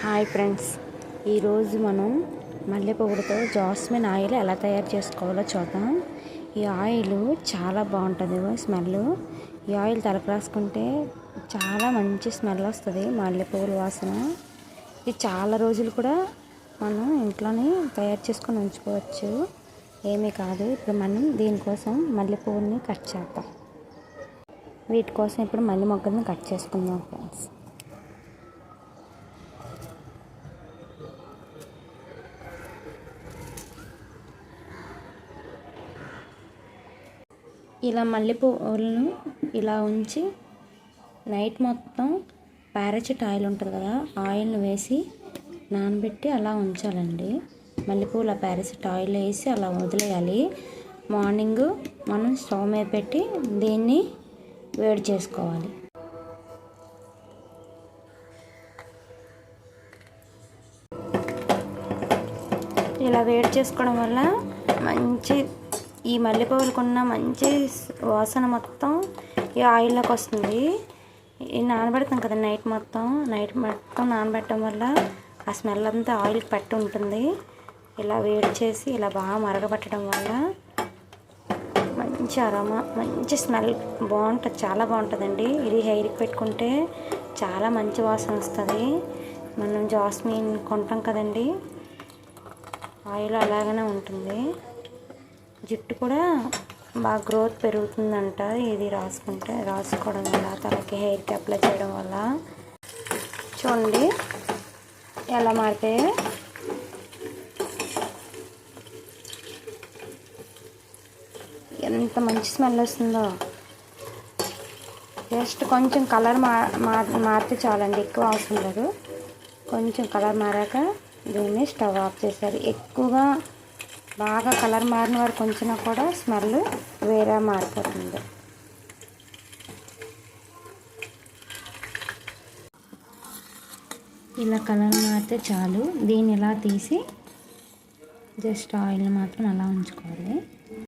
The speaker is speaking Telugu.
హాయ్ ఫ్రెండ్స్, ఈరోజు మనం మల్లెపూలతో జాస్మిన్ ఆయిల్ ఎలా తయారు చేసుకోవాలో చూద్దాం. ఈ ఆయిల్ చాలా బాగుంటుంది స్మెల్. ఈ ఆయిల్ తలకు రాసుకుంటే చాలా మంచి స్మెల్ వస్తుంది, మల్లెపూల వాసన. ఇది చాలా రోజులు కూడా మనం ఇంట్లోనే తయారు చేసుకొని ఉంచుకోవచ్చు, ఏమీ కాదు. ఇప్పుడు మనం దీనికోసం మల్లెపూలని కట్ చేద్దాం. వీటి కోసం ఇప్పుడు మల్లె మొగ్గలను కట్ చేసుకుందాం ఫ్రెండ్స్. ఇలా మల్లెపూలను ఇలా ఉంచి నైట్ మొత్తం పారాచూట్ ఆయిల్ ఉంటుంది కదా, ఆయిల్ని వేసి నానబెట్టి అలా ఉంచాలండి. మల్లెపూల పారాచూట్ ఆయిల్ వేసి అలా వదిలేయాలి. మార్నింగ్ మనం స్టవ్ మీద పెట్టి దీన్ని వేడి చేసుకోవాలి. ఇలా వేడి చేసుకోవడం వల్ల మంచి ఈ మల్లెపూలకున్న మంచి వాసన మొత్తం ఈ ఆయిల్లోకి వస్తుంది. ఈ నానబెడతాం కదా నైట్ మొత్తం నానబెట్టడం వల్ల ఆ స్మెల్ అంతా ఆయిల్కి పట్టి ఉంటుంది. ఇలా వేడి చేసి ఇలా బాగా మరగబెట్టడం వల్ల మంచి అరోమా, మంచి స్మెల్ బాగుంటుంది, చాలా బాగుంటుందండి. ఇది హెయిర్కి పెట్టుకుంటే చాలా మంచి వాసన వస్తుంది. మనం జాస్మిన్ కొంటాం కదండి, ఆయిల్ అలాగనే ఉంటుంది. జుట్టు కూడా బాగా గ్రోత్ పెరుగుతుందంట ఇది రాసుకోవడం వల్ల, తలకి హెయిర్కి అప్లై చేయడం వల్ల. చూడండి ఎలా మారిపోయాయి. ఎంత మంచి స్మెల్ వస్తుందో. జస్ట్ కొంచెం కలర్ మారితే చాలండి, ఎక్కువ అవసరం లేదు. కొంచెం కలర్ మారాక దీన్ని స్టవ్ ఆఫ్ చేశారు. ఎక్కువగా బాగా కలర్ మారిన వరకు ఉంచినా కూడా స్మెల్ వేరే మారిపోతుంది. ఇలా కలర్ మారితే చాలు. దీన్ని ఇలా తీసి జస్ట్ ఆయిల్ని మాత్రం అలా ఉంచుకోవాలి.